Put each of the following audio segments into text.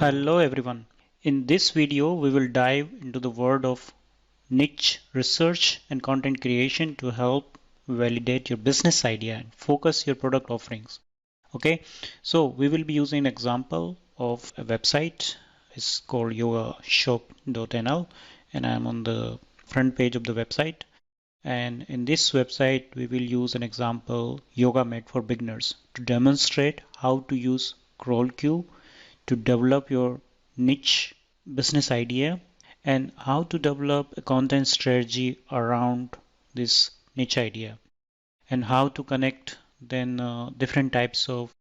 Hello everyone. In this video, we will dive into the world of niche research and content creation to help validate your business idea and focus your product offerings. Okay, so we will be using an example of a website. It's called yogashop.nl and I'm on the front page of the website. And in this website, we will use an example yoga mat for beginners to demonstrate how to use CrawlQ to develop your niche business idea and how to develop a content strategy around this niche idea and how to connect then different types of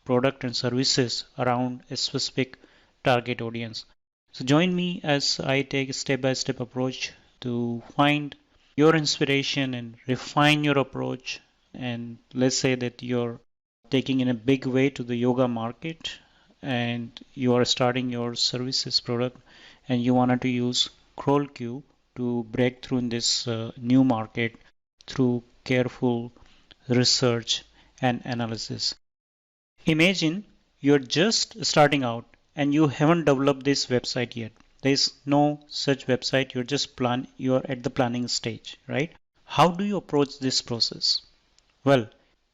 product and services around a specific target audience. So join me as I take a step-by-step approach to find your inspiration and refine your approach. And let's say that you're taking in a big way to the yoga market and you are starting your services product and you wanted to use CrawlQ to break through in this new market through careful research and analysis. Imagine you're just starting out and you haven't developed this website yet. There is no such website. You're at the planning stage, right? How do you approach this process? Well,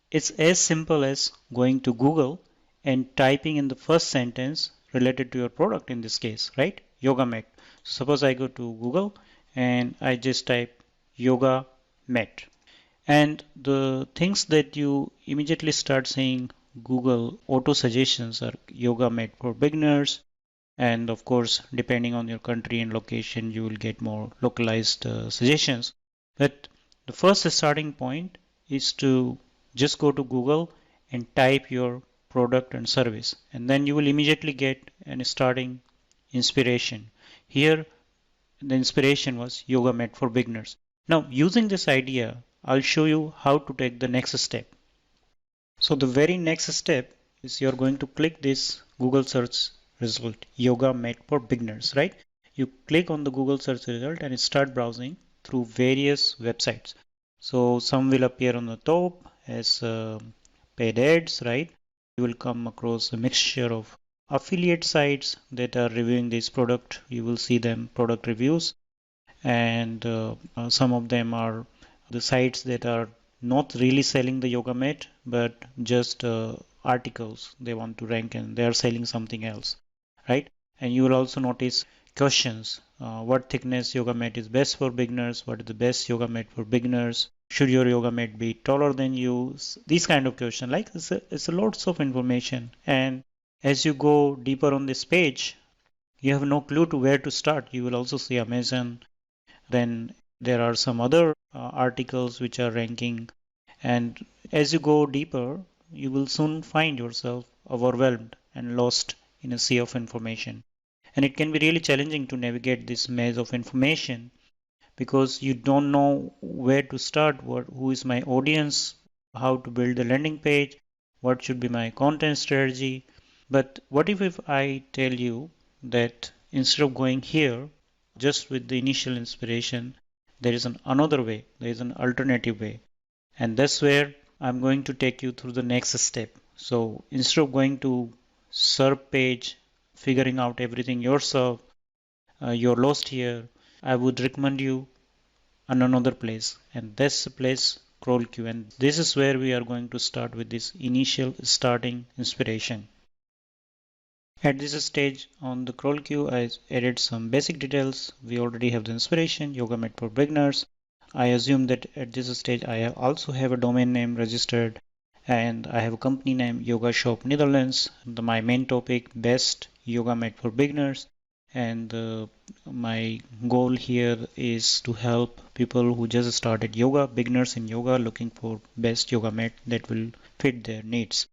it's as simple as going to Google and typing in the first sentence related to your product in this case, right? Yoga mat. So suppose I go to Google and I just type yoga mat. And the things that you immediately start seeing Google auto suggestions are yoga mat for beginners. And of course, depending on your country and location, you will get more localized suggestions. But the first starting point is to just go to Google and type your product and service, and then you will immediately get an starting inspiration. Here, the inspiration was yoga mat for beginners. Now, using this idea, I'll show you how to take the next step. So the very next step is you're going to click this Google search result, yoga mat for beginners, right? You click on the Google search result and start browsing through various websites. So some will appear on the top as paid ads, right? You will come across a mixture of affiliate sites that are reviewing this product. You will see them product reviews, and some of them are the sites that are not really selling the yoga mat, but just articles they want to rank and they are selling something else, right? And you will also notice questions. What thickness yoga mat is best for beginners? What is the best yoga mat for beginners? Should your yoga mat be taller than you? These kind of questions. Like it's a lots of information. And as you go deeper on this page, you have no clue to where to start. You will also see Amazon. Then there are some other articles which are ranking. And as you go deeper, you will soon find yourself overwhelmed and lost in a sea of information. And it can be really challenging to navigate this maze of information because you don't know where to start, who is my audience, how to build the landing page, what should be my content strategy. But what if I tell you that instead of going here just with the initial inspiration, there is another way, there is an alternative way. And that's where I'm going to take you through the next step. So instead of going to SERP page, figuring out everything yourself, you're lost here, I would recommend you on another place, and that's the place CrawlQ. And this is where we are going to start with this initial starting inspiration. At this stage on the CrawlQ, I added some basic details. We already have the inspiration, yoga mat for beginners. I assume that at this stage I also have a domain name registered and I have a company name Yoga Shop Netherlands. My main topic, best yoga mat for beginners. And my goal here is to help people who just started yoga, beginners in yoga looking for best yoga mat that will fit their needs.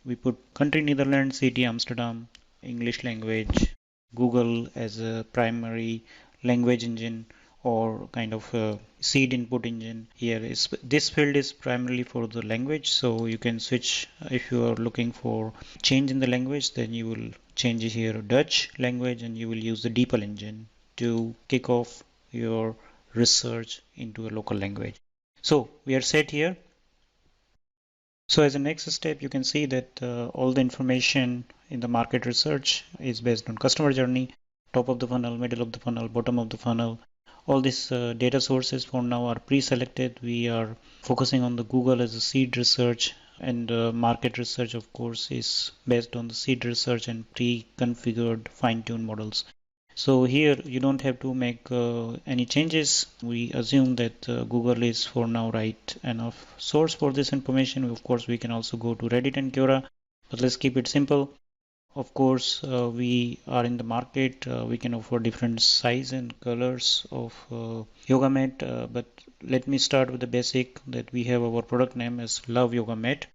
We put country Netherlands, city Amsterdam, English language, Google as a primary language engine or kind of a seed input engine. This field is primarily for the language, so you can switch if you are looking for change in the language, then you will change it here to Dutch language and you will use the DeepL engine to kick off your research into a local language. So we are set here. So as a next step, you can see that all the information in the market research is based on customer journey, top of the funnel, middle of the funnel, bottom of the funnel. All these data sources for now are pre-selected. We are focusing on the Google as a seed research, and market research, of course, is based on the seed research and pre-configured fine-tuned models. So here you don't have to make any changes. We assume that Google is for now right enough source for this information. Of course, we can also go to Reddit and Quora, but let's keep it simple. Of course, we are in the market. We can offer different size and colors of yoga mat, but let me start with the basic that we have our product name as Love Yoga Mat.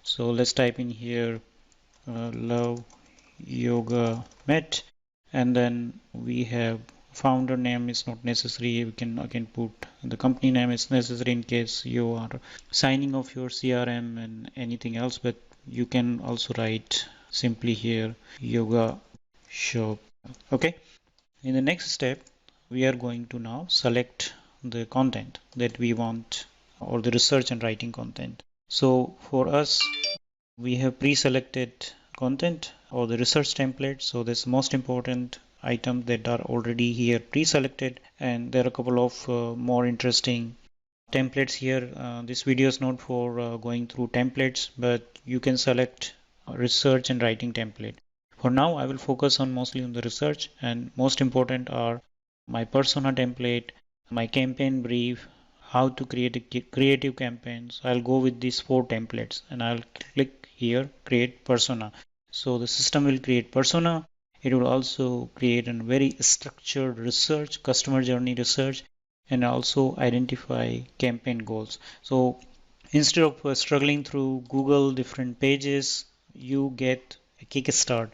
So let's type in here Love Yoga Mat, and then we have founder name is not necessary. We can again put the company name is necessary in case you are signing off your CRM and anything else, but you can also write simply here yoga shop. Okay, in the next step we are going to now select the content that we want, or the research and writing content. So for us, we have pre-selected content or the research template. So this most important items that are already here pre-selected, and there are a couple of more interesting templates here. This video is not for going through templates, but you can select research and writing template. For now, I will focus on mostly on the research, and most important are my persona template, my campaign brief, how to create a creative campaign. So I'll go with these 4 templates and I'll click here create persona. So the system will create persona. It will also create a very structured research, customer journey research, and also identify campaign goals. So instead of struggling through Google different pages, you get a kickstart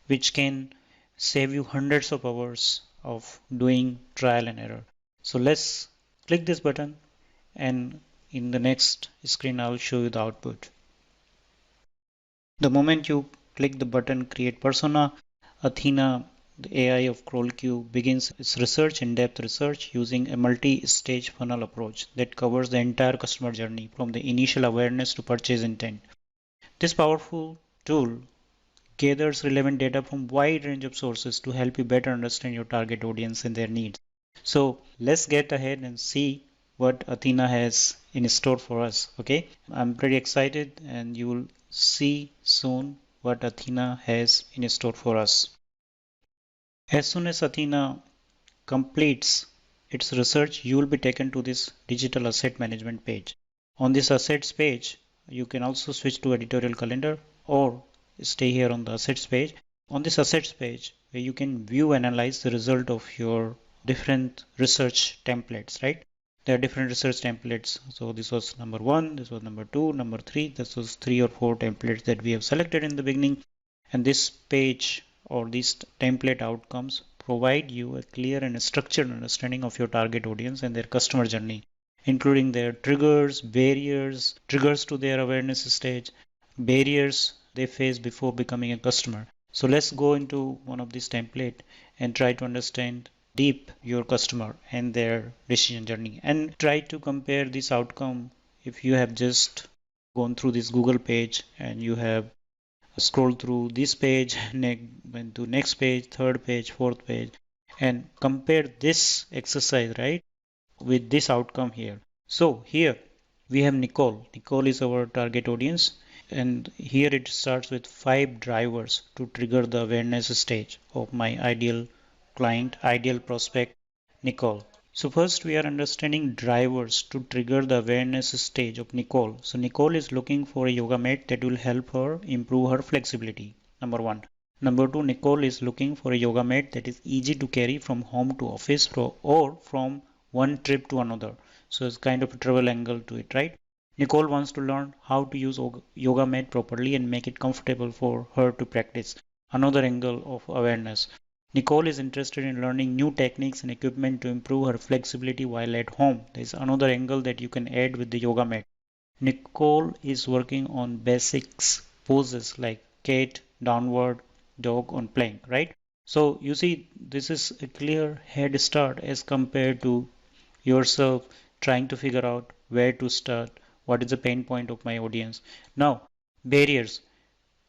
which can save you hundreds of hours of doing trial and error. So let's click this button, and in the next screen I'll show you the output. The moment you click the button create persona, Athena, the AI of CrawlQ, begins its research, in-depth research, using a multi-stage funnel approach that covers the entire customer journey from the initial awareness to purchase intent. This powerful tool gathers relevant data from a wide range of sources to help you better understand your target audience and their needs. So let's get ahead and see what Athena has in store for us. Okay, I'm pretty excited, and you will see soon what Athena has in store for us. As soon as Athena completes its research, you will be taken to this digital asset management page. On this assets page, you can also switch to editorial calendar or stay here on the assets page. On this assets page, where you can view and analyze the result of your different research templates, right? There are different research templates. So this was number 1, this was number 2, number 3. This was 3 or 4 templates that we have selected in the beginning. And this page or these template outcomes provide you a clear and structured understanding of your target audience and their customer journey, including their triggers, barriers, triggers to their awareness stage, barriers they face before becoming a customer. So let's go into one of these templates and try to understand deep your customer and their decision journey, and try to compare this outcome. If you have just gone through this Google page and you have scrolled through this page, went to next page, third page, fourth page, and compare this exercise, right, with this outcome here. So here we have Nicole. Nicole is our target audience, and here it starts with 5 drivers to trigger the awareness stage of my ideal client, ideal prospect, Nicole. So first we are understanding drivers to trigger the awareness stage of Nicole. So Nicole is looking for a yoga mat that will help her improve her flexibility. Number 1. Number 2, Nicole is looking for a yoga mat that is easy to carry from home to office or from one trip to another. So it's kind of a travel angle to it, right? Nicole wants to learn how to use yoga mat properly and make it comfortable for her to practice. Another angle of awareness. Nicole is interested in learning new techniques and equipment to improve her flexibility while at home. There is another angle that you can add with the yoga mat. Nicole is working on basics poses like cat, downward, dog on plank, right? So you see, this is a clear head start as compared to yourself trying to figure out where to start, what is the pain point of my audience. Now, barriers.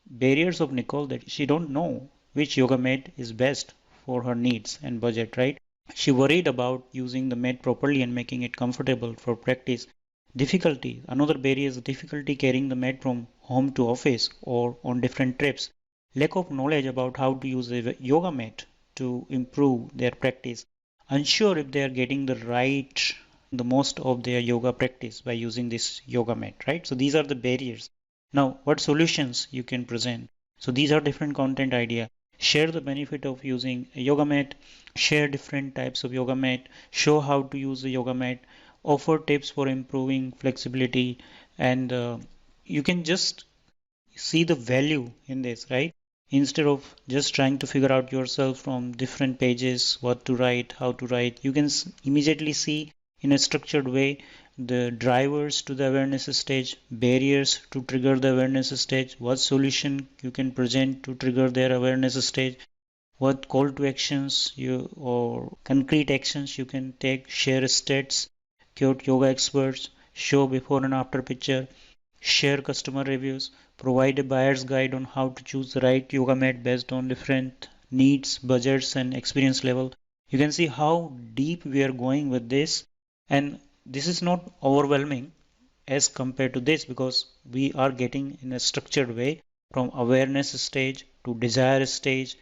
Barriers of Nicole, that she don't know which yoga mat is best for her needs and budget, right? She worried about using the mat properly and making it comfortable for practice. Difficulty. Another barrier is difficulty carrying the mat from home to office or on different trips. Lack of knowledge about how to use a yoga mat to improve their practice. Unsure if they are getting the most of their yoga practice by using this yoga mat, right? So these are the barriers. Now, what solutions you can present? So these are different content idea. Share the benefit of using a yoga mat, share different types of yoga mat, show how to use the yoga mat, offer tips for improving flexibility, and you can just see the value in this, right? Instead of just trying to figure out yourself from different pages what to write, how to write, you can immediately see in a structured way the drivers to the awareness stage, barriers to trigger the awareness stage, what solution you can present to trigger their awareness stage, what call to actions you or concrete actions you can take, share stats, quote yoga experts, show before and after picture, share customer reviews, provide a buyer's guide on how to choose the right yoga mat based on different needs, budgets, and experience level. You can see how deep we are going with this, and this is not overwhelming as compared to this because we are getting in a structured way from awareness stage to desire stage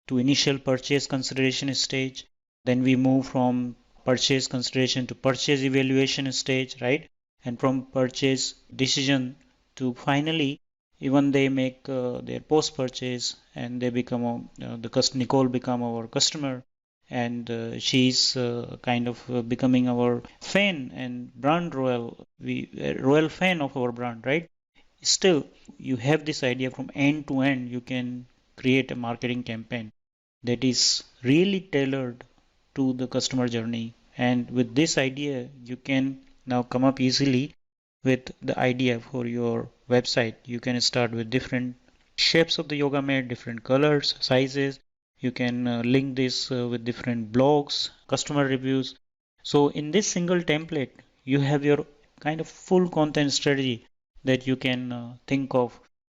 to initial purchase consideration stage. Then we move from purchase consideration to purchase evaluation stage, right? And from purchase decision to finally even they make their post purchase and they become the Nicole become our customer, and she's kind of becoming our fan and brand royal fan of our brand, right? Still, you have this idea from end to end. You can create a marketing campaign that is really tailored to the customer journey. And with this idea, you can now come up easily with the idea for your website. You can start with different shapes of the yoga mat, different colors, sizes. You can link this with different blogs, customer reviews. So in this single template, you have your kind of full content strategy that you can think of.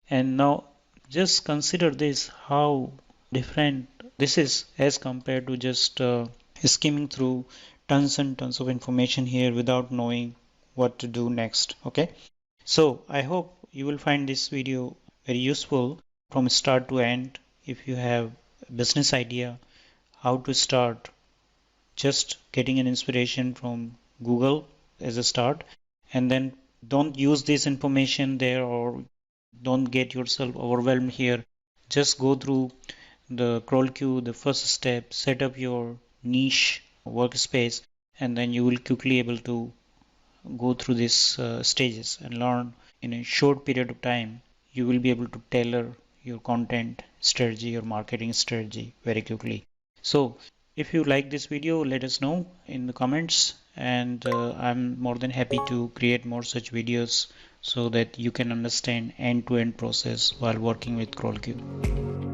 And now just consider this how different this is as compared to just skimming through tons and tons of information here without knowing what to do next. Okay, so I hope you will find this video very useful from start to end. If you have a business idea, how to start, just getting an inspiration from Google as a start, and then don't use this information there or don't get yourself overwhelmed here. Just go through the CrawlQ, the first step, set up your niche workspace, and then you will quickly able to go through these stages and learn in a short period of time. You will be able to tailor your content strategy, your marketing strategy very quickly. So if you like this video, let us know in the comments, and I'm more than happy to create more such videos so that you can understand end-to-end process while working with CrawlQ.